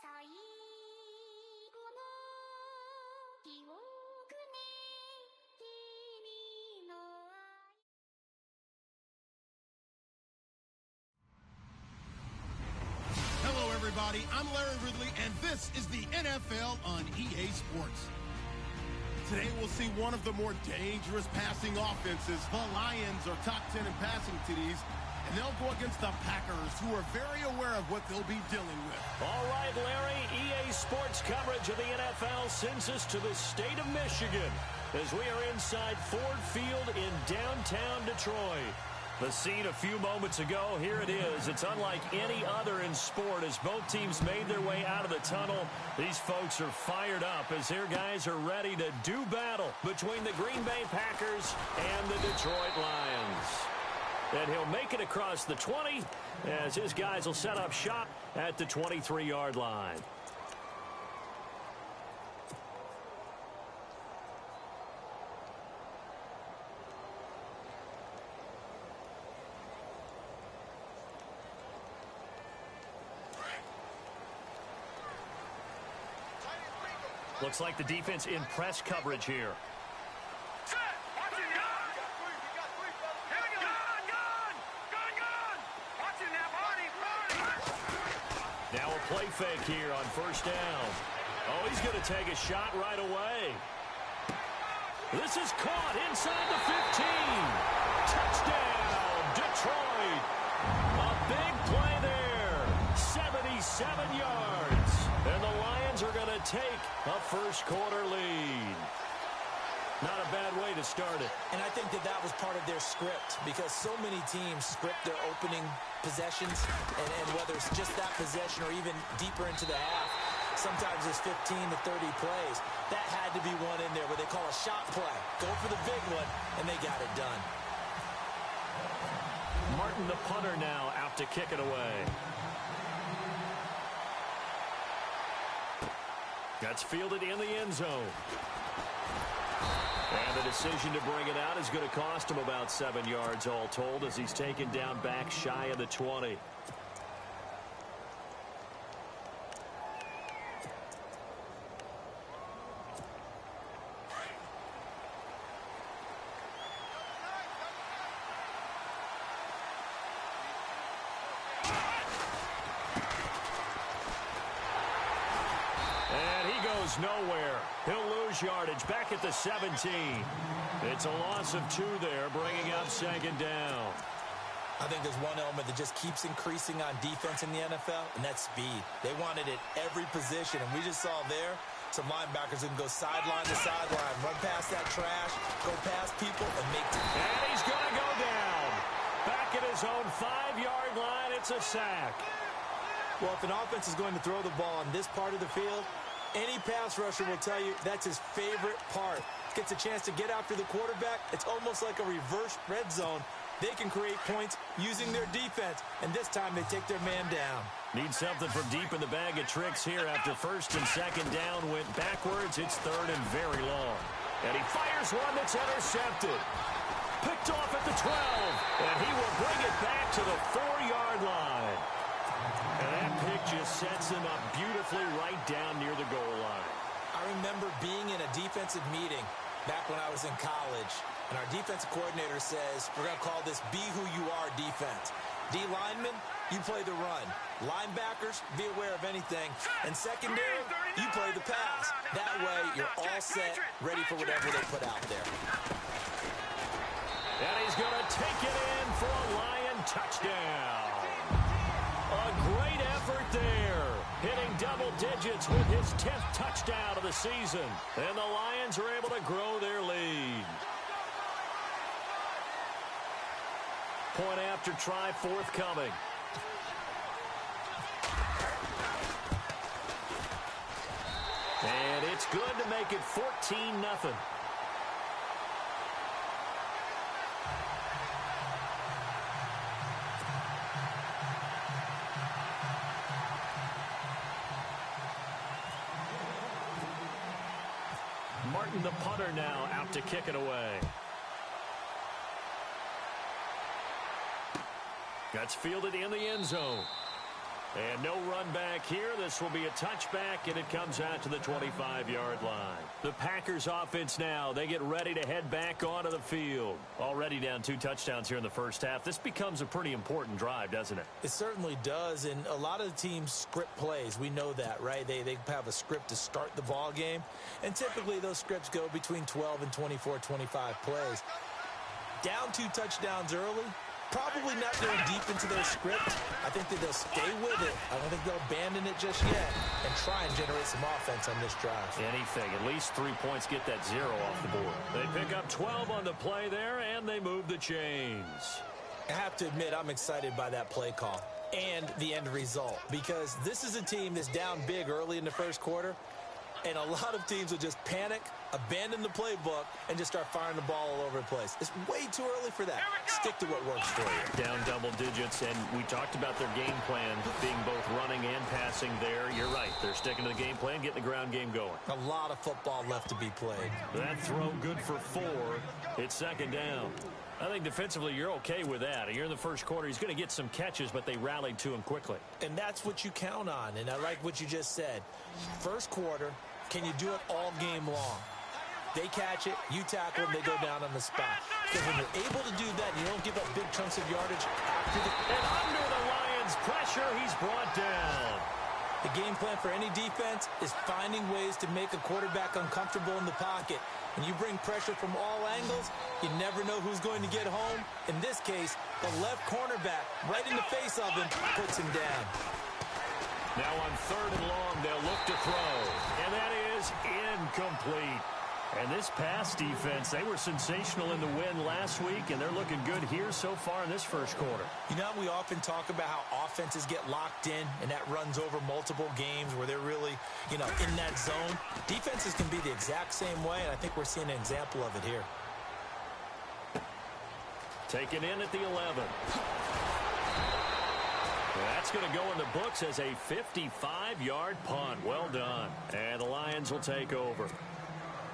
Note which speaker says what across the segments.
Speaker 1: 最後の記憶ね君の愛
Speaker 2: Hello, everybody. I'm Larry Ridley, and this is the NFL on EA Sports. Today, we'll see one of the more dangerous passing offenses. The Lions are top 10 in passing TDs, and they'll go against the Packers, who are very aware of what they'll be dealing with.
Speaker 3: All right, Larry, EA Sports coverage of the NFL sends us to the state of Michigan as we are inside Ford Field in downtown Detroit. The scene a few moments ago, here it is. It's unlike any other in sport as both teams made their way out of the tunnel. These folks are fired up as their guys are ready to do battle between the Green Bay Packers and the Detroit Lions. And he'll make it across the 20 as his guys will set up shop at the 23-yard line. Looks like the defense in press coverage here. Now a play fake here on first down. Oh, he's going to take a shot right away. This is caught inside the 15. Touchdown, Detroit. A big play there. 77 yards. And the Lions are going to take a first-quarter lead. Not a bad way to start it.
Speaker 4: And I think that was part of their script because so many teams script their opening possessions, and whether it's just that possession or even deeper into the half, sometimes it's 15 to 30 plays. That had to be one in there where they call a shot play. Go for the big one, and they got it done.
Speaker 3: Martin, the punter, now out to kick it away. That's fielded in the end zone. And the decision to bring it out is going to cost him about 7 yards all told as he's taken down back shy of the 20. Nowhere. He'll lose yardage back at the 17. It's a loss of 2 there, bringing up second down.
Speaker 4: I think there's one element that just keeps increasing on defense in the NFL, and that's speed. They want it at every position, and we just saw there some linebackers who can go sideline to sideline, run past that trash, go past people, and make time.
Speaker 3: And he's going to go down. Back at his own 5-yard line, it's a sack.
Speaker 4: Well, if an offense is going to throw the ball on this part of the field, any pass rusher will tell you that's his favorite part. Gets a chance to get after the quarterback. It's almost like a reverse red zone. They can create points using their defense, and this time they take their man down.
Speaker 3: Need something from deep in the bag of tricks here after first and second down went backwards. It's third and very long. And he fires one that's intercepted. Picked off at the 12, and he will bring it back to the 4-yard line. And that pick just sets him up beautifully right down near the goal line.
Speaker 4: I remember being in a defensive meeting back when I was in college, and our defensive coordinator says, we're going to call this Be Who You Are defense. D linemen, you play the run. Linebackers, be aware of anything. And secondary, you play the pass. That way, you're all set, ready for whatever they put out there.
Speaker 3: And he's going to take it in for a Lion touchdown. A great effort there, hitting double digits with his 10th touchdown of the season. And the Lions are able to grow their lead. Point after try forthcoming. And it's good to make it 14-0. Martin, the punter, now out to kick it away. That's fielded in the end zone. And no run back here. This will be a touchback, and it comes out to the 25-yard line. The Packers offense now, they get ready to head back onto the field. Already down 2 touchdowns here in the first half. This becomes a pretty important drive, doesn't it?
Speaker 4: It certainly does, and a lot of the teams script plays. We know that, right? They have a script to start the ball game, and typically those scripts go between 12 and 24, 25 plays. Down 2 touchdowns early, probably not going deep into their script. I think that they'll stay with it. I don't think they'll abandon it just yet and try and generate some offense on this drive.
Speaker 3: Anything. At least 3 points, get that 0 off the board. They pick up 12 on the play there, and they move the chains.
Speaker 4: I have to admit, I'm excited by that play call and the end result, because this is a team that's down big early in the first quarter, and a lot of teams will just panic, abandon the playbook, and just start firing the ball all over the place. It's way too early for that. Stick to what works for you.
Speaker 3: Down double digits, and we talked about their game plan being both running and passing there. You're right. They're sticking to the game plan, getting the ground game going.
Speaker 4: A lot of football left to be played.
Speaker 3: That throw good for 4. It's second down. I think defensively you're okay with that. You're in the first quarter. He's going to get some catches, but they rallied to him quickly.
Speaker 4: And that's what you count on, and I like what you just said. First quarter, can you do it all game long? They catch it, you tackle them, they go down on the spot. Because when you're able to do that, you don't give up big chunks of yardage after the...
Speaker 3: And under the Lions' pressure, he's brought down.
Speaker 4: The game plan for any defense is finding ways to make a quarterback uncomfortable in the pocket. When you bring pressure from all angles, you never know who's going to get home. In this case, the left cornerback, right in the face of him, puts him down.
Speaker 3: Now on 3rd and long, they'll look to throw. And that is incomplete. And this pass defense, they were sensational in the win last week, and they're looking good here so far in this first quarter.
Speaker 4: You know, we often talk about how offenses get locked in, and that runs over multiple games where they're really, in that zone. Defenses can be the exact same way, and I think we're seeing an example of it here.
Speaker 3: Taken in at the 11. That's going to go in the books as a 55-yard punt. Well done. And the Lions will take over.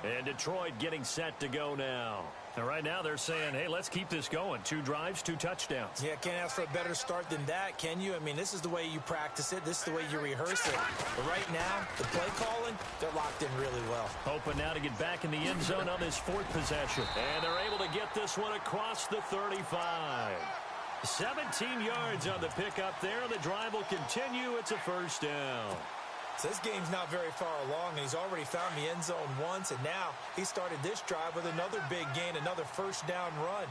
Speaker 3: And Detroit getting set to go now. And right now they're saying, hey, let's keep this going. 2 drives, 2 touchdowns.
Speaker 4: Yeah, can't ask for a better start than that, can you? I mean, this is the way you practice it. This is the way you rehearse it. But right now, the play calling, they're locked in really well.
Speaker 3: Hoping now to get back in the end zone on this 4th possession. And they're able to get this one across the 35. 17 yards on the pickup there. The drive will continue. It's a first down.
Speaker 4: So this game's not very far along, and he's already found the end zone once, and now he started this drive with another big gain, another first down run.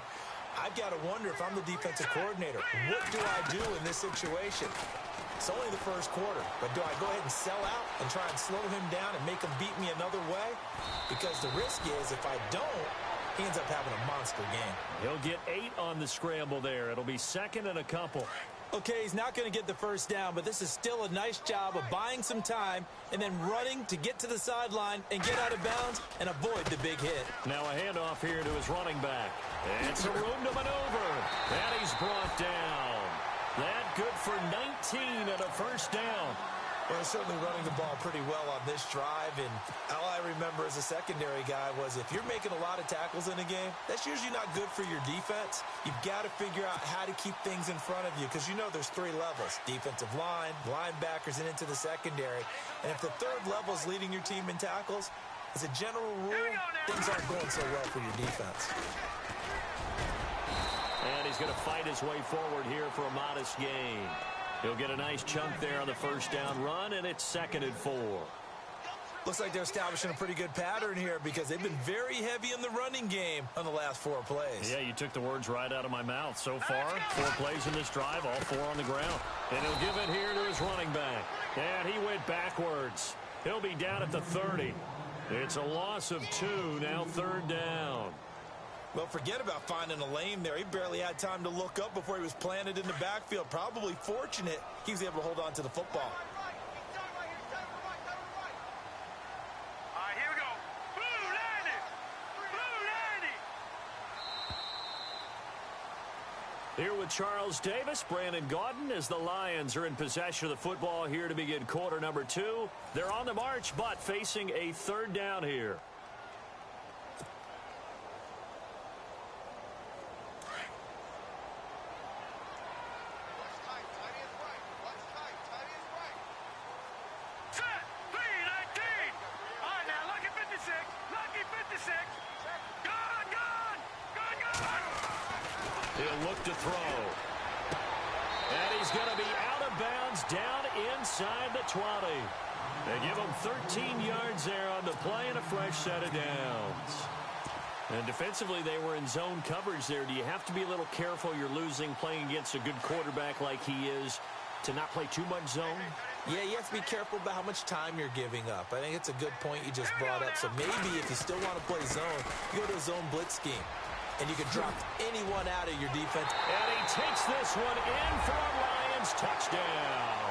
Speaker 4: I've got to wonder if I'm the defensive coordinator, what do I do in this situation? It's only the first quarter, but do I go ahead and sell out and try and slow him down and make him beat me another way? Because the risk is if I don't, he ends up having a monster game.
Speaker 3: He'll get 8 on the scramble there. It'll be 2nd and a couple.
Speaker 4: Okay, he's not going to get the first down, but this is still a nice job of buying some time and then running to get to the sideline and get out of bounds and avoid the big hit.
Speaker 3: Now a handoff here to his running back. It's a room to maneuver. And he's brought down. That good for 19 and a first down.
Speaker 4: Well, they're certainly running the ball pretty well on this drive, and all I remember as a secondary guy was if you're making a lot of tackles in a game, that's usually not good for your defense. You've got to figure out how to keep things in front of you because you know there's 3 levels, defensive line, linebackers, and into the secondary. And if the 3rd level is leading your team in tackles, as a general rule, things aren't going so well for your defense.
Speaker 3: And he's going to fight his way forward here for a modest gain. He'll get a nice chunk there on the first down run, and it's 2nd and 4.
Speaker 4: Looks like they're establishing a pretty good pattern here because they've been very heavy in the running game on the last 4 plays.
Speaker 3: Yeah, you took the words right out of my mouth. So far, 4 plays in this drive, all 4 on the ground. And he'll give it here to his running back. And he went backwards. He'll be down at the 30. It's a loss of 2, now 3rd down.
Speaker 4: Well, forget about finding a lane there. He barely had time to look up before he was planted in the backfield. Probably fortunate he was able to hold on to the football.
Speaker 5: All right, here we go. Blue 90. Blue 90.
Speaker 3: Here with Charles Davis, Brandon Gaudin, as the Lions are in possession of the football here to begin quarter number 2. They're on the march, but facing a 3rd down here. He'll look to throw. And he's going to be out of bounds down inside the 20. They give him 13 yards there on the play and a fresh set of downs. And defensively, they were in zone coverage there. Do you have to be a little careful? You're losing playing against a good quarterback like he is to not play too much zone?
Speaker 4: Yeah, you have to be careful about how much time you're giving up. I think it's a good point you just brought up. So maybe if you still want to play zone, you go to a zone blitz scheme. And you can drop anyone out of your defense.
Speaker 3: And he takes this one in for a Lions touchdown.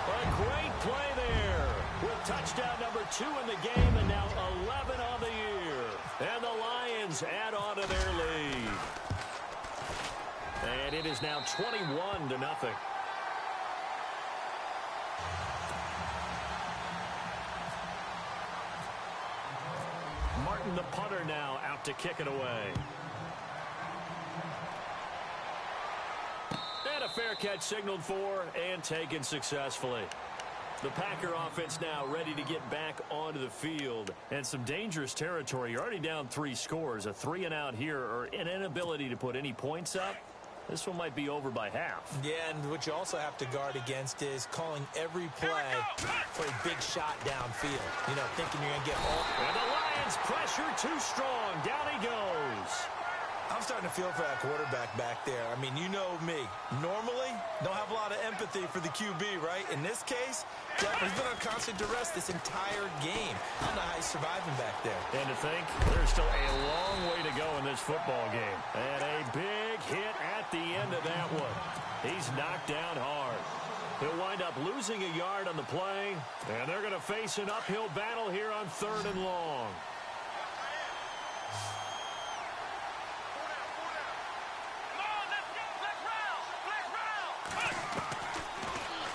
Speaker 3: A great play there with touchdown number 2 in the game and now 11 on the year. And the Lions add on to their lead. And it is now 21-0. Martin, the punter, now out to kick it away. And a fair catch signaled for and taken successfully. The Packer offense now ready to get back onto the field. And some dangerous territory. You're already down 3 scores. A 3-and-out here or an inability to put any points up. This one might be over by half.
Speaker 4: Yeah, and what you also have to guard against is calling every play for a big shot downfield. You know, thinking you're going to get all.
Speaker 3: And the Lions pressure too strong. Down he goes.
Speaker 4: I'm starting to feel for that quarterback back there. I mean, you know me. Normally, don't have a lot of empathy for the QB, right? In this case, he's been on constant duress this entire game. I don't know how he's surviving back there.
Speaker 3: And to think, there's still a long way to go in this football game. And a big hit at the end of that one. He's knocked down hard. He'll wind up losing a yard on the play. And they're going to face an uphill battle here on 3rd and long.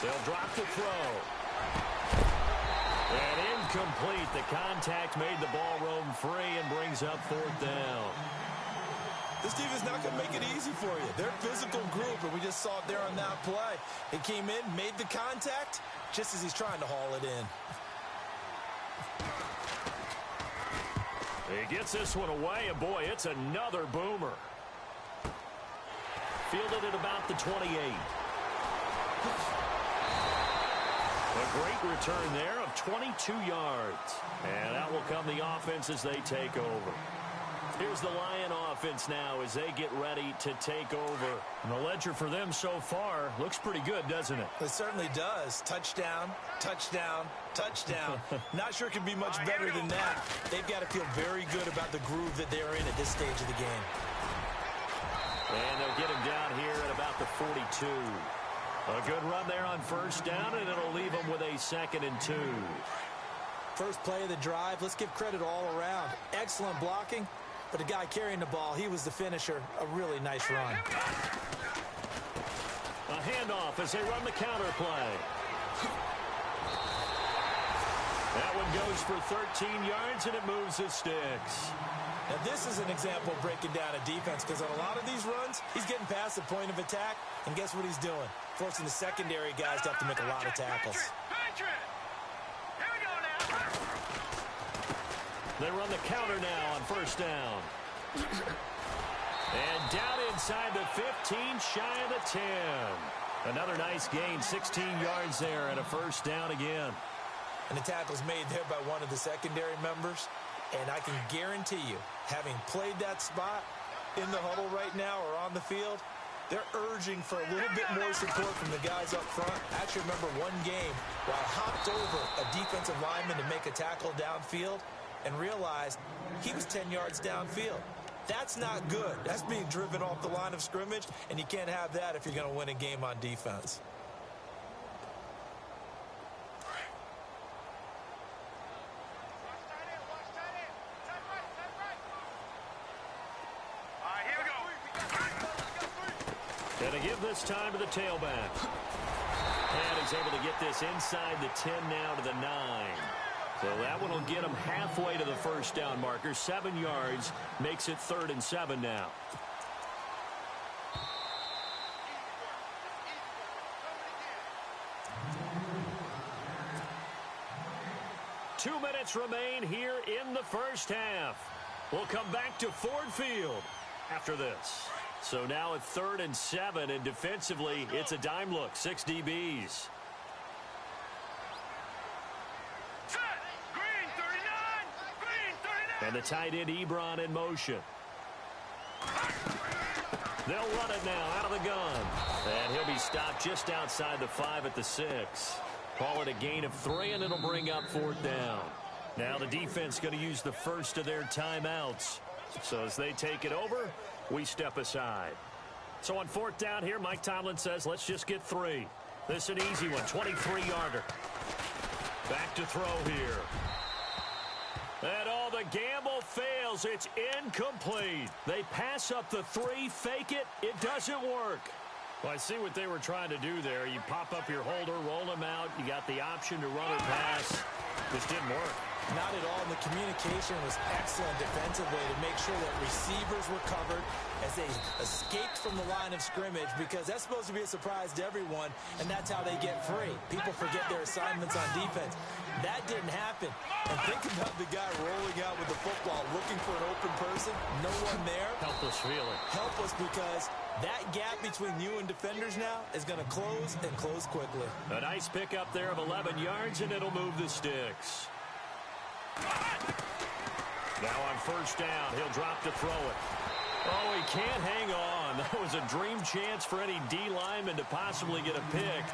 Speaker 3: They'll drop the throw. And incomplete. The contact made the ball roam free and brings up 4th down.
Speaker 4: This team is not going to make it easy for you. They're a physical group, and we just saw it there on that play. It came in, made the contact, just as he's trying to haul it in.
Speaker 3: He gets this one away, and boy, it's another boomer. Fielded at about the 28. A great return there of 22 yards. And that will come the offense as they take over. Here's the Lion offense now as they get ready to take over. And the ledger for them so far looks pretty good, doesn't it?
Speaker 4: It certainly does. Touchdown, touchdown, touchdown. Not sure it can be much better than that. They've got to feel very good about the groove that they're in at this stage of the game.
Speaker 3: And they'll get him down here at about the 42. A good run there on 1st down, and it'll leave them with a 2nd and 2.
Speaker 4: First play of the drive, let's give credit all around. Excellent blocking, but the guy carrying the ball, he was the finisher. A really nice run.
Speaker 3: A handoff as they run the counter play. That one goes for 13 yards, and it moves the sticks.
Speaker 4: Now, this is an example of breaking down a defense because on a lot of these runs, he's getting past the point of attack, and guess what he's doing? Forcing the secondary guys to have to make a lot of tackles.
Speaker 3: They run the counter now on 1st down. And down inside the 15, shy of the 10. Another nice gain, 16 yards there, and a 1st down again.
Speaker 4: And the tackle's made there by one of the secondary members. And I can guarantee you, having played that spot in the huddle right now or on the field, they're urging for a little bit more support from the guys up front. I actually remember one game where I hopped over a defensive lineman to make a tackle downfield and realized he was 10 yards downfield. That's not good. That's being driven off the line of scrimmage, and you can't have that if you're going to win a game on defense.
Speaker 3: Gonna give this time to the tailback. And he's able to get this inside the 10 now to the 9. So that one will get him halfway to the 1st down marker. 7 yards makes it 3rd and 7 now. Two minutes remain here in the 1st half. We'll come back to Ford Field after this. So now a 3rd and 7, and defensively, it's a dime look, 6 DBs.
Speaker 5: Set. Green 39. Green 39.
Speaker 3: And the tight end Ebron in motion. They'll run it now out of the gun. And he'll be stopped just outside the 5 at the 6. Call it a gain of 3, and it'll bring up 4th down. Now the defense going to use the first of their timeouts. So as they take it over, we step aside. So on 4th down here, Mike Tomlin says, let's just get 3. This is an easy one, 23-yarder. Back to throw here. And all the gamble fails. It's incomplete. They pass up the 3, fake it. It doesn't work. Well, I see what they were trying to do there. You pop up your holder, roll them out. You got the option to run or pass. This didn't work.
Speaker 4: Not at all. And the communication was excellent defensively to make sure that receivers were covered as they escaped from the line of scrimmage, because that's supposed to be a surprise to everyone, and that's how they get free. People forget their assignments on defense. That didn't happen. And think about the guy rolling out with the football, looking for an open person. No one there.
Speaker 3: Helpless feeling.
Speaker 4: Helpless, because that gap between you and defenders now is going to close, and close quickly.
Speaker 3: A nice pickup there of 11 yards, and it'll move the sticks. Now on 1st down, he'll drop to throw it. Oh, he can't hang on. That was a dream chance for any D lineman to possibly get a pick,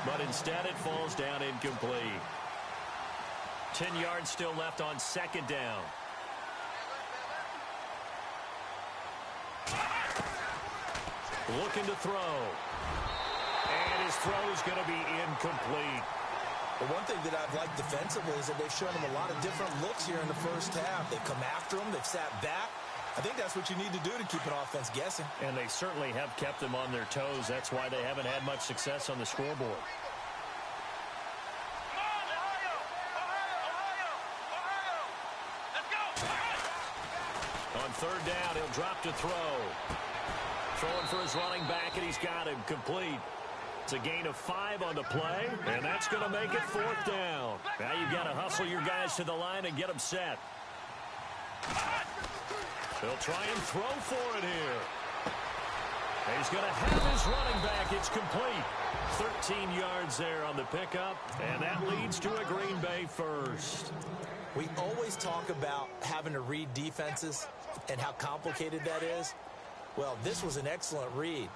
Speaker 3: but instead it falls down incomplete. 10 yards still left on 2nd down. Looking to throw. And his throw is going to be incomplete.
Speaker 4: But one thing that I've liked defensively is that they've shown him a lot of different looks here in the first half. They've come after him. They've sat back. I think that's what you need to do to keep an offense guessing.
Speaker 3: And they certainly have kept them on their toes. That's why they haven't had much success on the scoreboard. On 3rd down, he'll drop to throw. Throwing for his running back, and he's got him complete. It's a gain of 5 on the play, and that's going to make it 4th down. Now you've got to hustle your guys to the line and get them set. They'll try and throw for it here. And he's going to have his running back. It's complete. 13 yards there on the pickup, and that leads to a Green Bay first.
Speaker 4: We always talk about having to read defenses and how complicated that is. Well, this was an excellent read.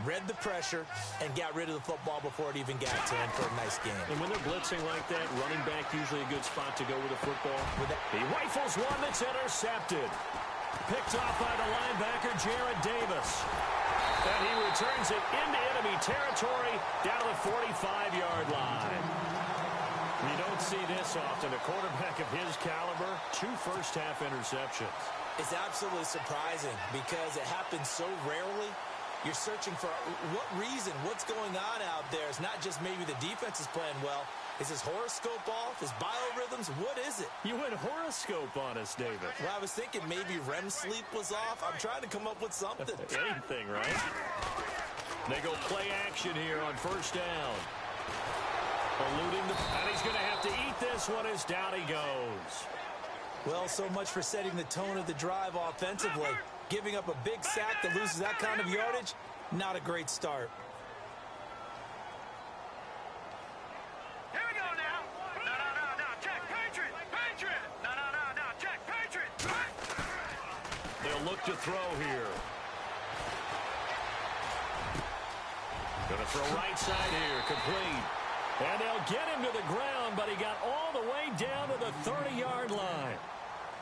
Speaker 4: Read the pressure and got rid of the football before it even got to him for a nice game.
Speaker 3: And when they're blitzing like that, running back usually a good spot to go with the football. He rifles one that's intercepted. Picked off by the linebacker, Jared Davis. And he returns it into enemy territory down to the 45-yard line. You don't see this often. A quarterback of his caliber, 2 first-half interceptions.
Speaker 4: It's absolutely surprising because it happens so rarely. You're searching for what reason, what's going on out there. It's not just maybe the defense is playing well. Is his horoscope off? His biorhythms? What is it?
Speaker 3: You went horoscope on us, David.
Speaker 4: Well, I was thinking maybe REM sleep was off. I'm trying to come up with something.
Speaker 3: Anything, right? They go play action here on 1st down. Eluding the... And he's going to have to eat this one as down he goes.
Speaker 4: Well, so much for setting the tone of the drive offensively. Giving up a big sack that loses that kind of yardage, not a great start.
Speaker 5: Here we go now. No. Check. Patriot. No. Check. Patriot.
Speaker 3: They'll look to throw here. Going to throw right side here. Complete. And they'll get him to the ground, but he got all the way down to the 30-yard line.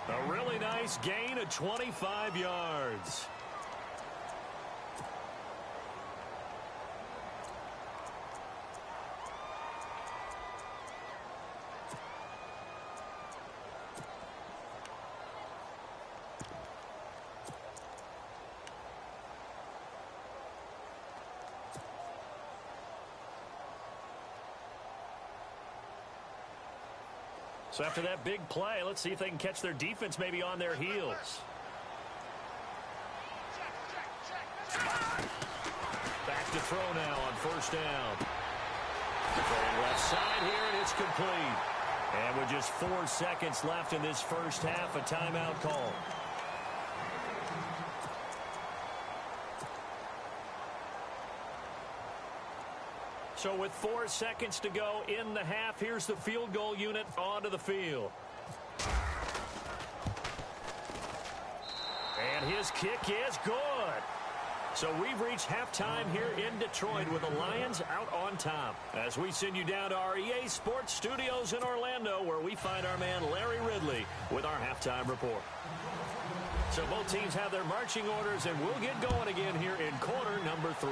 Speaker 3: A really nice gain of 25 yards. So after that big play, let's see if they can catch their defense maybe on their heels. Back to throw now on 1st down. Throwing left side here, and it's complete. And with just 4 seconds left in this first half, a timeout call. So with 4 seconds to go in the half, here's the field goal unit onto the field. And his kick is good. So we've reached halftime here in Detroit with the Lions out on top. As we send you down to our EA Sports Studios in Orlando, where we find our man Larry Ridley with our halftime report. So both teams have their marching orders, and we'll get going again here in quarter number 3.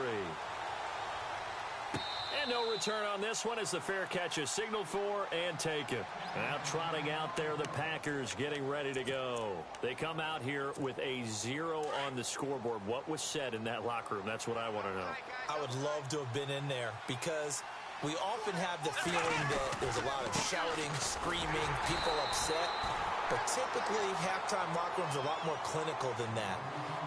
Speaker 3: And no return on this one as the fair catch is signaled for and taken. Now trotting out there, the Packers getting ready to go. They come out here with a 0 on the scoreboard. What was said in that locker room? That's what I want to know.
Speaker 4: I would love to have been in there because we often have the feeling that there's a lot of shouting, screaming, people upset. But typically, halftime locker rooms are a lot more clinical than that.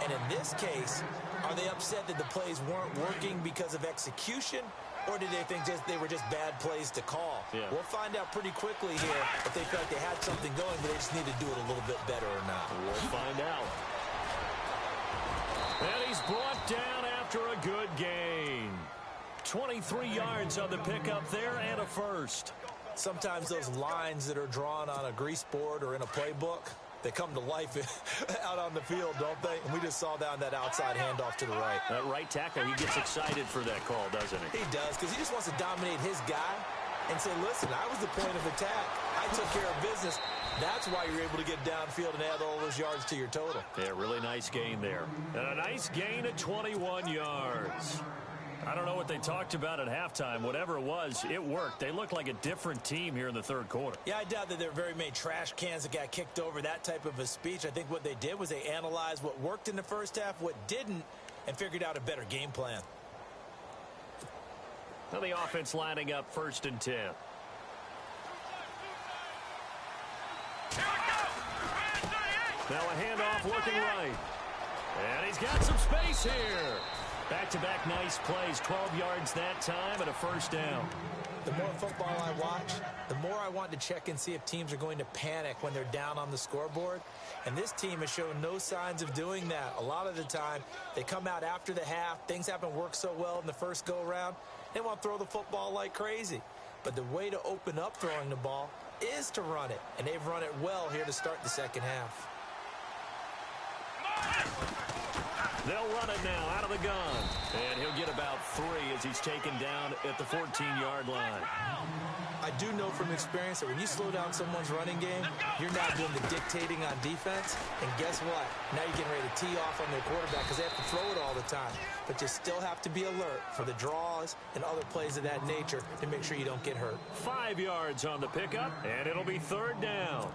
Speaker 4: And in this case, are they upset that the plays weren't working because of execution? Or did they think they were just bad plays to call?
Speaker 3: Yeah.
Speaker 4: We'll find out pretty quickly here if they felt like they had something going, but they just need to do it a little bit better or not.
Speaker 3: We'll find out. And he's brought down after a good gain. 23 yards on the pickup there and a first.
Speaker 4: Sometimes those lines that are drawn on a grease board or in a playbook, they come to life out on the field, don't they? And we just saw down that outside handoff to the right.
Speaker 3: That right tackle, he gets excited for that call, doesn't he?
Speaker 4: He does, because he just wants to dominate his guy and say, listen, I was the point of attack. I took care of business. That's why you're able to get downfield and add all those yards to your total.
Speaker 3: Yeah, really nice gain there. And a nice gain of 21 yards. I don't know what they talked about at halftime. Whatever it was, it worked. They looked like a different team here in the third quarter.
Speaker 4: Yeah, I doubt that there were very many trash cans that got kicked over, that type of a speech. I think what they did was they analyzed what worked in the first half, what didn't, and figured out a better game plan.
Speaker 3: Now the offense lining up 1st and 10. Now a handoff looking right. And he's got some space here. Back-to-back nice plays, 12 yards that time and a first down.
Speaker 4: The more football I watch, the more I want to check and see if teams are going to panic when they're down on the scoreboard. And this team has shown no signs of doing that. A lot of the time, they come out after the half. Things haven't worked so well in the first go-around. They want to throw the football like crazy. But the way to open up throwing the ball is to run it. And they've run it well here to start the second half.
Speaker 3: They'll run it now out of the gun. And he'll get about 3 as he's taken down at the 14-yard line.
Speaker 4: I do know from experience that when you slow down someone's running game, you're now doing the dictating on defense. And guess what? Now you're getting ready to tee off on their quarterback because they have to throw it all the time. But you still have to be alert for the draws and other plays of that nature to make sure you don't get hurt.
Speaker 3: 5 yards on the pickup, and it'll be 3rd down.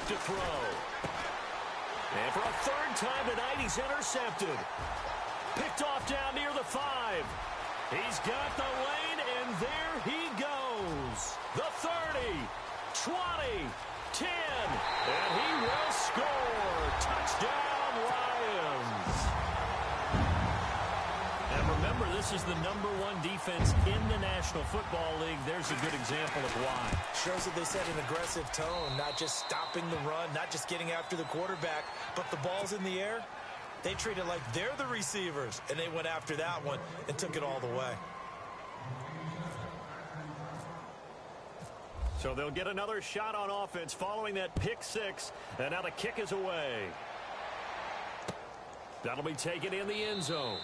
Speaker 3: To throw. And for a 3rd time tonight, he's intercepted. Picked off down near the 5. He's got the lane, and there he goes. The 30, 20, 10, and he will score. Touchdown, Lions. And remember, this is the #1 defense in the National Football League. There's a good example of why.
Speaker 4: Shows that they set an aggressive tone, not just stopping the run, not just getting after the quarterback, but the ball's in the air. They treat it like they're the receivers, and they went after that one and took it all the way.
Speaker 3: So they'll get another shot on offense following that pick 6, and now the kick is away. That'll be taken in the end zone.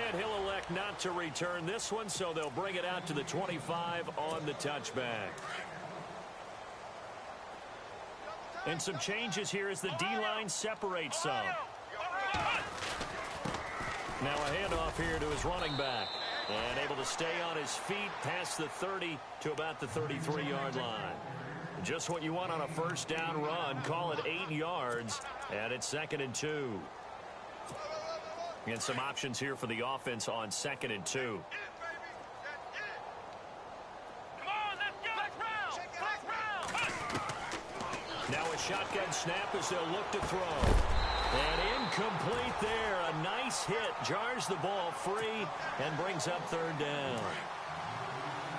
Speaker 3: And he'll elect not to return this one, so they'll bring it out to the 25 on the touchback. And some changes here as the D-line separates some. Now a handoff here to his running back. And able to stay on his feet past the 30 to about the 33-yard line. Just what you want on a 1st down run. Call it 8 yards, and it's 2nd and 2. And some options here for the offense on 2nd and 2. Now a shotgun snap as they'll look to throw. And incomplete there. A nice hit. Jars the ball free and brings up 3rd down.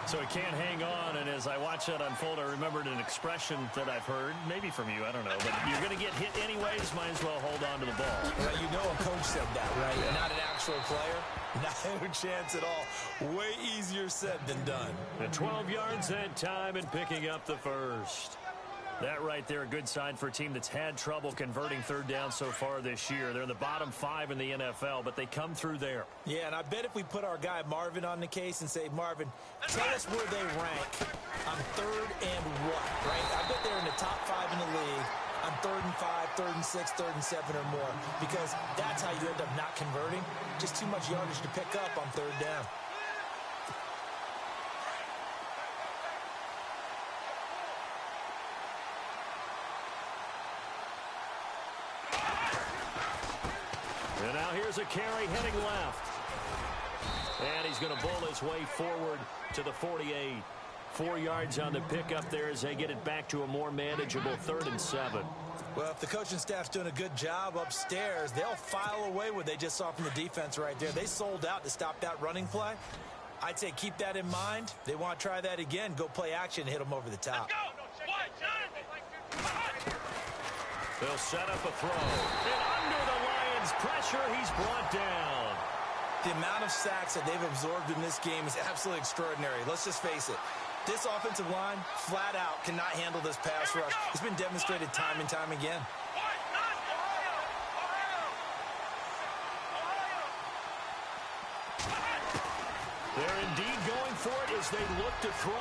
Speaker 3: So he can't hang on, and as I watch that unfold, I remembered an expression that I've heard, maybe from you, I don't know, but you're going to get hit anyways, might as well hold on to the ball.
Speaker 4: Well, you know a coach said that, right? Yeah. Not an actual player. Not a chance at all. Way easier said than done.
Speaker 3: And 12 yards that time and picking up the first. That right there, a good sign for a team that's had trouble converting third down so far this year. They're in the bottom 5 in the NFL, but they come through there.
Speaker 4: Yeah, and I bet if we put our guy Marvin on the case and say, Marvin, tell us where they rank on third and what, right? I bet they're in the top 5 in the league on 3rd and 5, 3rd and 6, 3rd and 7 or more, because that's how you end up not converting. Just too much yardage to pick up on third down.
Speaker 3: And now here's a carry heading left. And he's going to bull his way forward to the 48. 4 yards on the pickup there as they get it back to a more manageable 3rd and 7.
Speaker 4: Well, if the coaching staff's doing a good job upstairs, they'll file away what they just saw from the defense right there. They sold out to stop that running play. I'd say keep that in mind. They want to try that again. Go play action and hit them over the top.
Speaker 3: They'll set up a throw. And under the Lions' pressure, he's brought down.
Speaker 4: The amount of sacks that they've absorbed in this game is absolutely extraordinary. Let's just face it. This offensive line, flat out, cannot handle this pass rush. It's been demonstrated time and time again.
Speaker 3: They're indeed going for it as they look to throw.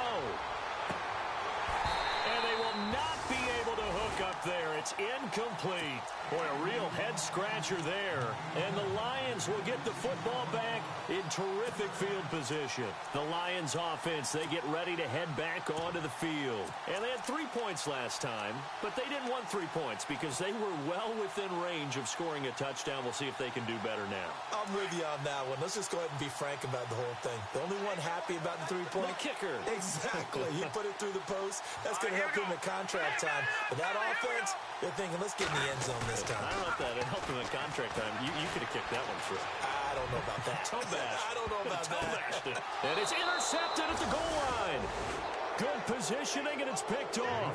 Speaker 3: And they will not be able to hook up there. It's incomplete. Boy, a real head-scratcher there. And the Lions will get the football back in terrific field position. The Lions offense, they get ready to head back onto the field. And they had 3 points last time, but they didn't want 3 points because they were well within range of scoring a touchdown. We'll see if they can do better now.
Speaker 4: I'm with you on that one. Let's just go ahead and be frank about the whole thing. The only one happy about the 3-point?
Speaker 3: The kicker.
Speaker 4: Exactly. He put it through the post. That's going to help him in contract time. But that offense, they're thinking, let's get in the end zone this time.
Speaker 3: I don't know if that helped him in contract time. You could have kicked that one through.
Speaker 4: I don't know about that. I don't know about that.
Speaker 3: And it's intercepted at the goal line. Good positioning, and it's picked off.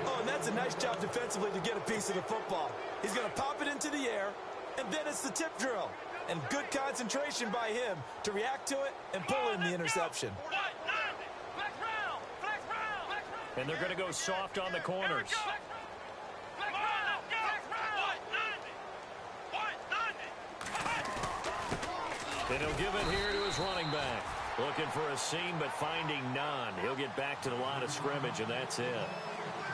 Speaker 4: Oh, and that's a nice job defensively to get a piece of the football. He's going to pop it into the air, and then it's the tip drill. And good concentration by him to react to it and pull in the interception.
Speaker 3: And they're going to go soft on the corners. And he'll give it here to his running back. Looking for a seam, but finding none. He'll get back to the line of scrimmage, and that's it.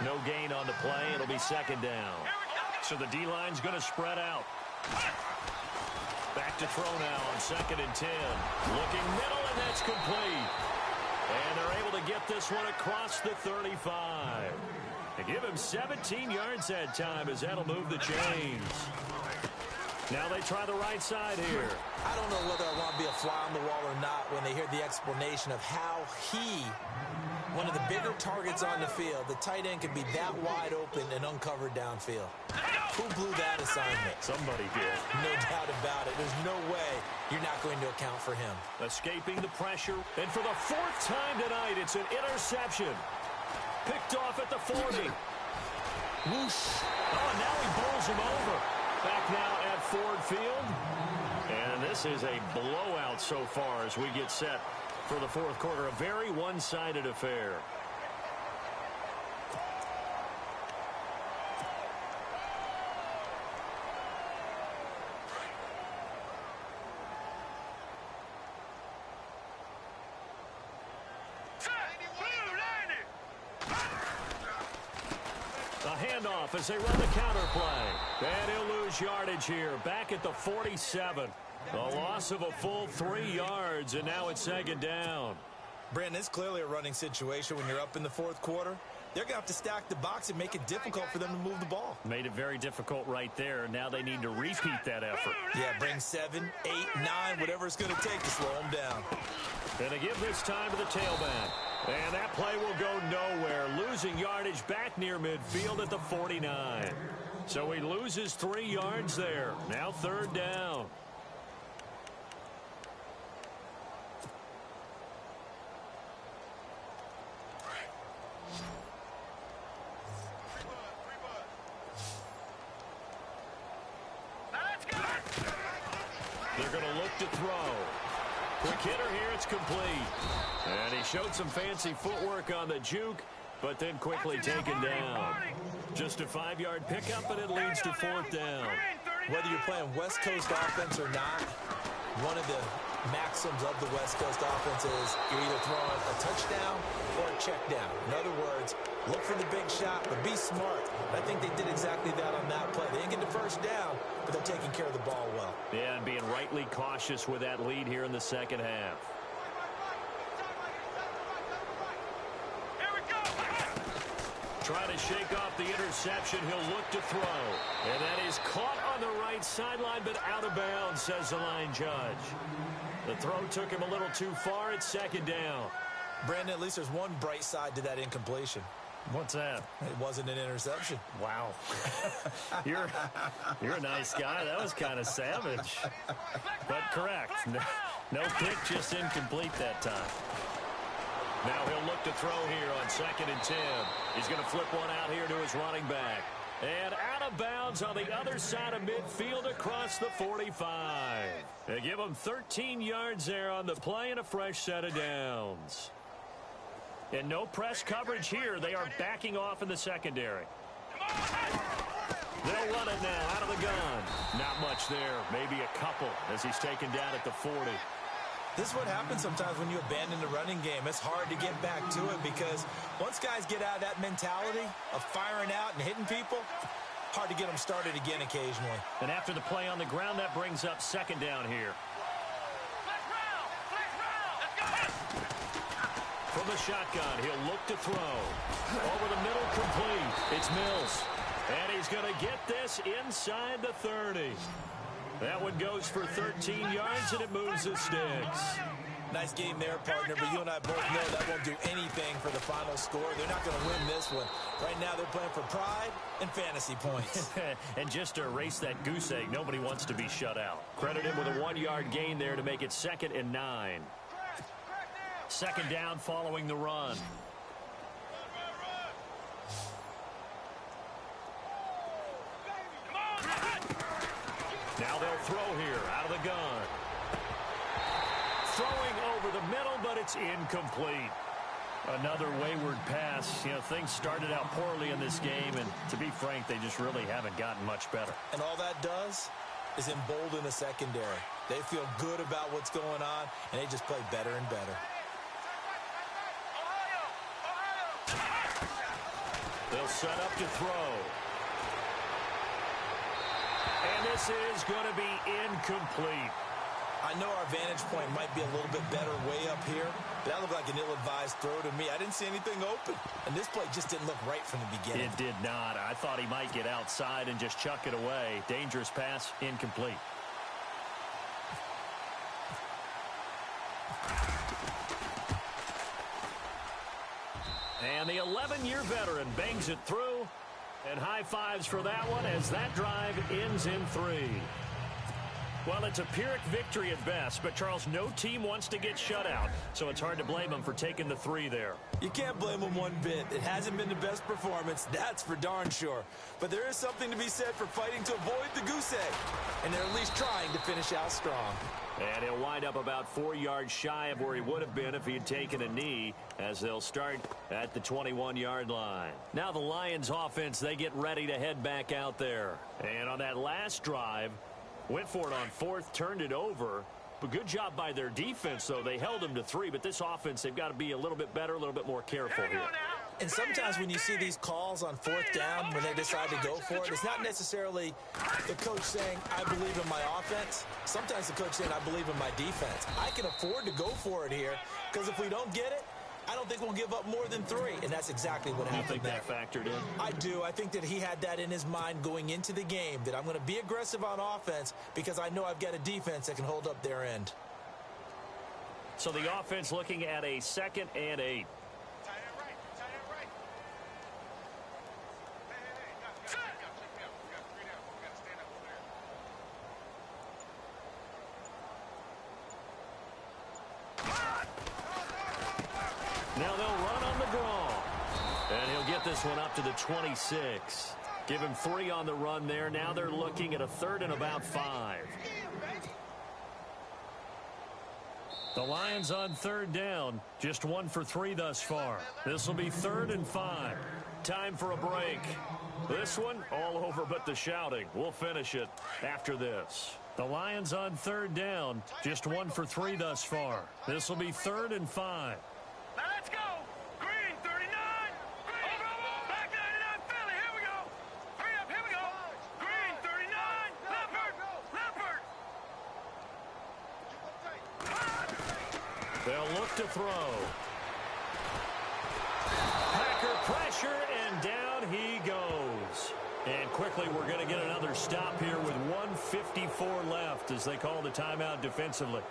Speaker 3: No gain on the play. It'll be 2nd down. So the D-line's going to spread out. Back to throw now on 2nd and 10. Looking middle, and that's complete. And they're able to get this one across the 35. They give him 17 yards that time as that'll move the chains. Now they try the right side here.
Speaker 4: I don't know whether I want to be a fly on the wall or not when they hear the explanation of how he, one of the bigger targets on the field, the tight end can be that wide open and uncovered downfield. Who blew that assignment?
Speaker 3: Somebody did.
Speaker 4: No doubt about it. There's no way you're not going to account for him.
Speaker 3: Escaping the pressure. And for the 4th time tonight, it's an interception. Picked off at the 40. Whoosh. Oh, and now he bowls him over. Back now at Ford Field. And this is a blowout so far as we get set for the 4th quarter. A very one-sided affair. Handoff as they run the counter play. And he'll lose yardage here. Back at the 47. A loss of a full 3 yards, and now it's 2nd down.
Speaker 4: Brandon, it's clearly a running situation when you're up in the 4th quarter. They're going to have to stack the box and make it difficult for them to move the ball.
Speaker 3: Made it very difficult right there. Now they need to repeat that effort.
Speaker 4: Yeah, bring 7, 8, 9, whatever it's going to take to slow them down.
Speaker 3: And they give this time to the tailback. And that play will go nowhere. Losing yardage back near midfield at the 49. So he loses 3 yards there. Now 3rd down. to throw. Quick hitter here, it's complete. And he showed some fancy footwork on the juke, but then quickly taken down. Just a 5-yard pickup, and it leads to fourth down.
Speaker 4: Whether you're playing West Coast offense or not, one of the maxims of the West Coast offense is you're either throwing a touchdown or a check down. In other words, look for the big shot, but be smart. I think they did exactly that on that play. They didn't get the first down, but they're taking care of the ball well.
Speaker 3: Yeah, and being rightly cautious with that lead here in the second half. Trying to shake off the interception. He'll look to throw. And that is caught on the right sideline, but out of bounds, says the line judge. The throw took him a little too far. It's second down.
Speaker 4: Brandon, at least there's one bright side to that incompletion.
Speaker 3: What's that?
Speaker 4: It wasn't an interception.
Speaker 3: Wow. You're a nice guy. That was kind of savage. But correct. No pick, just incomplete that time. Now he'll look to throw here on 2nd and 10. He's going to flip one out here to his running back. And out of bounds on the other side of midfield across the 45. They give him 13 yards there on the play and a fresh set of downs. And no press coverage here. They are backing off in the secondary. They'll run it now out of the gun. Not much there. Maybe a couple as he's taken down at the 40.
Speaker 4: This is what happens sometimes when you abandon the running game. It's hard to get back to it because once guys get out of that mentality of firing out and hitting people, hard to get them started again occasionally.
Speaker 3: And after the play on the ground, that brings up second down here. From the shotgun, he'll look to throw. Over the middle, complete. It's Mills. And he's going to get this inside the 30. That one goes for 13 yards, and it moves the sticks.
Speaker 4: Nice game there, partner, but you and I both know that won't do anything for the final score. They're not going to win this one. Right now, they're playing for pride and fantasy points.
Speaker 3: And just to erase that goose egg, nobody wants to be shut out. Credit him with a 1-yard gain there to make it 2nd and 9. Second down following the run. Now they'll throw here out of the gun. Throwing over the middle, but it's incomplete. Another wayward pass. You know, things started out poorly in this game, and to be frank, they just really haven't gotten much better.
Speaker 4: And all that does is embolden the secondary. They feel good about what's going on, and they just play better and better.
Speaker 3: They'll set up to throw. And this is going to be incomplete.
Speaker 4: I know our vantage point might be a little bit better way up here, but that looked like an ill-advised throw to me. I didn't see anything open, and this play just didn't look right from the beginning.
Speaker 3: It did not. I thought he might get outside and just chuck it away. Dangerous pass, incomplete. And the 11-year veteran bangs it through. And high fives for that one as that drive ends in 3. Well, it's a Pyrrhic victory at best, but, Charles, no team wants to get shut out, so it's hard to blame them for taking the 3 there.
Speaker 4: You can't blame them one bit. It hasn't been the best performance, that's for darn sure. But there is something to be said for fighting to avoid the goose egg, and they're at least trying to finish out strong.
Speaker 3: And he'll wind up about 4 yards shy of where he would have been if he had taken a knee, as they'll start at the 21-yard line. Now the Lions offense, they get ready to head back out there. And on that last drive, went for it on 4th, turned it over. But good job by their defense, though. They held them to 3, but this offense, they've got to be a little bit better, a little bit more careful here.
Speaker 4: And sometimes when you see these calls on 4th down, when they decide to go for it, it's not necessarily the coach saying, I believe in my offense. Sometimes the coach saying, I believe in my defense. I can afford to go for it here, because if we don't get it, I don't think we'll give up more than 3, and that's exactly what happened.
Speaker 3: You think that factored in?
Speaker 4: I do. I think that he had that in his mind going into the game, that I'm going to be aggressive on offense because I know I've got a defense that can hold up their end.
Speaker 3: So the offense looking at a 2nd and 8. Now they'll run on the draw. And he'll get this one up to the 26. Give him 3 on the run there. Now they're looking at a 3rd and about 5. The Lions on third down, just 1 for 3 thus far. This will be 3rd and 5. Time for a break. This one, all over but the shouting. We'll finish it after this. The Lions on third down, just 1 for 3 thus far. This will be 3rd and 5.
Speaker 5: Now let's go. Green, 39. Back 99, Philly. Here we go. Hurry up, here we go. Green, 39. Leopard.
Speaker 3: They'll look to throw. Packer pressure, and down he goes. And quickly, we're going to get another stop here with 1:54 left as they call the timeout defensively.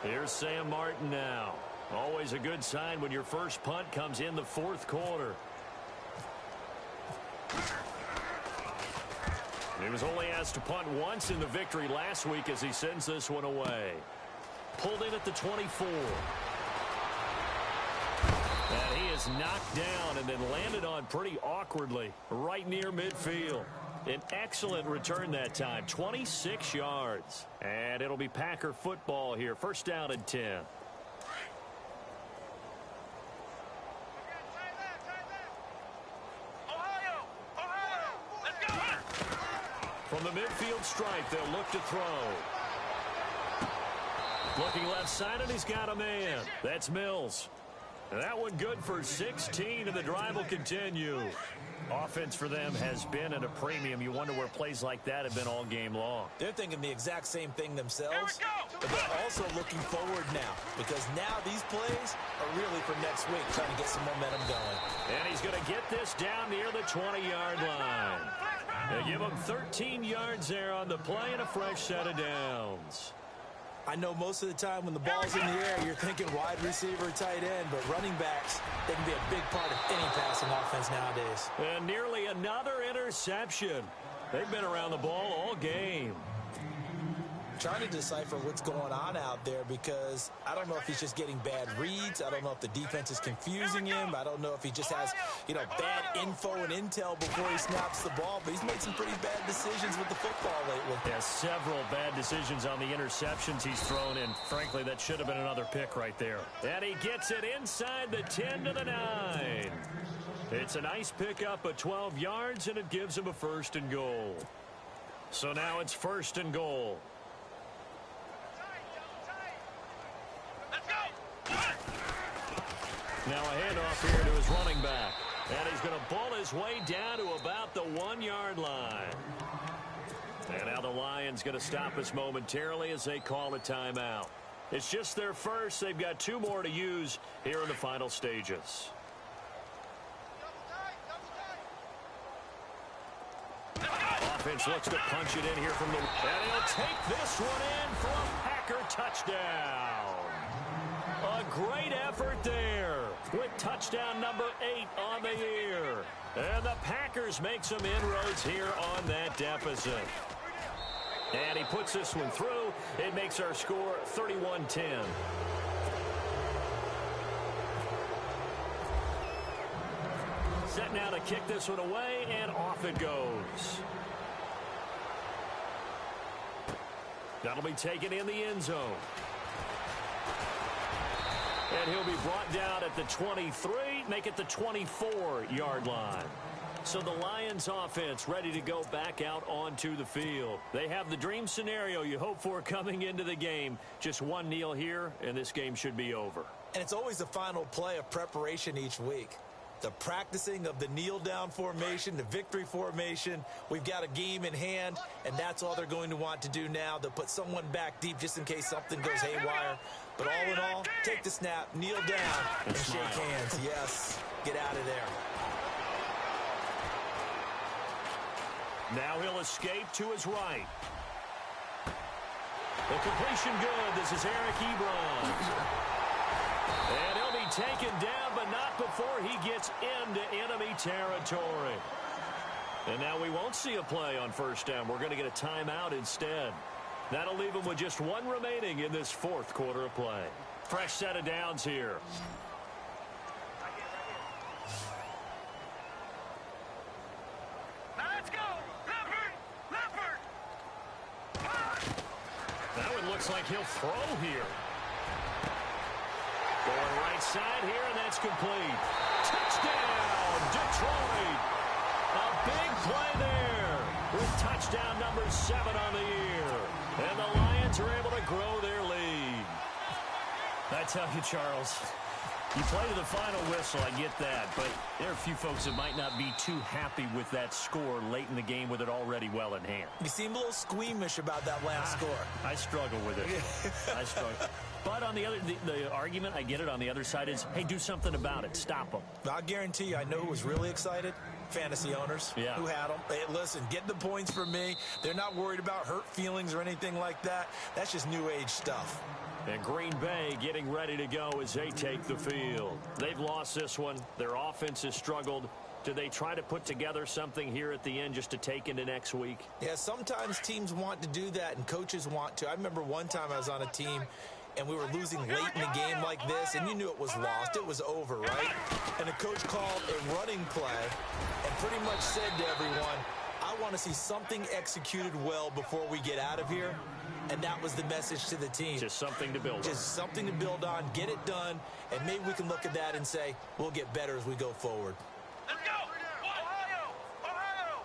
Speaker 3: Here's Sam Martin now. Always a good sign when your first punt comes in the 4th quarter. He was only asked to punt once in the victory last week as he sends this one away. Pulled in at the 24. And he is knocked down and then landed on pretty awkwardly right near midfield. An excellent return that time, 26 yards. And it'll be Packer football here, 1st down and 10.
Speaker 5: Ohio, let's go.
Speaker 3: From the midfield stripe, they'll look to throw. Looking left side, and he's got a man. That's Mills. And that one good for 16, and the drive will continue. Offense for them has been at a premium. You wonder where plays like that have been all game long.
Speaker 4: They're thinking the exact same thing themselves, but they're also looking forward now because now these plays are really for next week, trying to get some momentum going.
Speaker 3: And he's going to get this down near the 20-yard line. They give him 13 yards there on the play and a fresh set of downs.
Speaker 4: I know most of the time when the ball's in the air, you're thinking wide receiver, tight end, but running backs, they can be a big part of any passing offense nowadays.
Speaker 3: And nearly another interception. They've been around the ball all game.
Speaker 4: Trying to decipher what's going on out there because I don't know if he's just getting bad reads. I don't know if the defense is confusing him. I don't know if he just has, bad info and intel before he snaps the ball. But he's made some pretty bad decisions with the football lately.
Speaker 3: Yeah, several bad decisions on the interceptions he's thrown in. Frankly, that should have been another pick right there. And he gets it inside the 10 to the 9. It's a nice pickup of 12 yards, and it gives him a 1st and goal. So now it's 1st and goal. Now a handoff here to his running back. And he's going to ball his way down to about the 1-yard line. And now the Lions going to stop us momentarily as they call a timeout. It's just their first. They've got 2 more to use here in the final stages. Offense looks to punch it in here from the... And he'll take this one in for a Packer touchdown. A great effort there with touchdown number 8 on the year. And the Packers make some inroads here on that deficit. And he puts this one through. It makes our score 31-10. Set now to kick this one away, and off it goes. That'll be taken in the end zone. And he'll be brought down at the 23, make it the 24-yard line. So the Lions offense ready to go back out onto the field. They have the dream scenario you hope for coming into the game. Just one kneel here, and this game should be over.
Speaker 4: And it's always the final play of preparation each week. The practicing of the kneel-down formation, the victory formation. We've got a game in hand, and that's all they're going to want to do now. They'll put someone back deep just in case something goes haywire. But all in all, take the snap, kneel down, and shake hands. Yes, get out of there.
Speaker 3: Now he'll escape to his right. The completion good. This is Eric Ebron. And he'll be taken down, but not before he gets into enemy territory. And now we won't see a play on 1st down. We're going to get a timeout instead. That'll leave him with just 1 remaining in this 4th quarter of play. Fresh set of downs here. Looks like he'll throw here. Going right side here, and that's complete. Touchdown, Detroit. A big play there with touchdown number 7 on the year. And the Lions are able to grow their lead. I tell you, Charles, you play to the final whistle, I get that, but there are a few folks that might not be too happy with that score late in the game with it already well in hand.
Speaker 4: You seem a little squeamish about that last score.
Speaker 3: I struggle with it. I struggle. But on the argument, I get it, on the other side is, hey, do something about it. Stop them.
Speaker 4: I guarantee you, I know who was really excited. Fantasy owners who had them. Hey, listen, get the points for me. They're not worried about hurt feelings or anything like that. That's just new age stuff.
Speaker 3: And Green Bay getting ready to go as they take the field. They've lost this one. Their offense has struggled. Do they try to put together something here at the end just to take into next week?
Speaker 4: Yeah, sometimes teams want to do that and coaches want to. I remember one time I was on a team and we were losing late in the game like this, and you knew it was lost. It was over, right? And the coach called a running play and pretty much said to everyone, I want to see something executed well before we get out of here. And that was the message to the team.
Speaker 3: Just something to build on.
Speaker 4: Just something to build on, get it done, and maybe we can look at that and say, we'll get better as we go forward.
Speaker 5: Let's go! Ohio!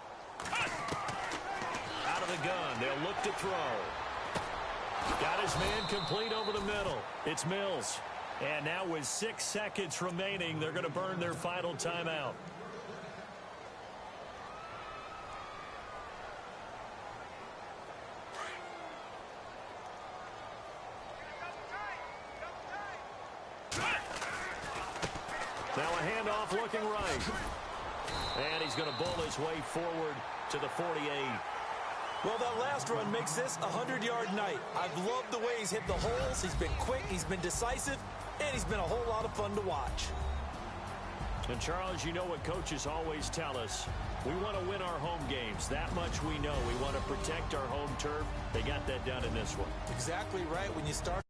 Speaker 3: Out of the gun, they'll look to throw. Got his man complete over the middle. It's Mills. And now with 6 seconds remaining, they're going to burn their final timeout. Now a handoff looking right. And he's going to bowl his way forward to the 48.
Speaker 4: Well, that last run makes this a 100-yard night. I've loved the way he's hit the holes. He's been quick, he's been decisive, and he's been a whole lot of fun to watch.
Speaker 3: And, Charles, you know what coaches always tell us. We want to win our home games. That much we know. We want to protect our home turf. They got that done in this one.
Speaker 4: Exactly right. When you start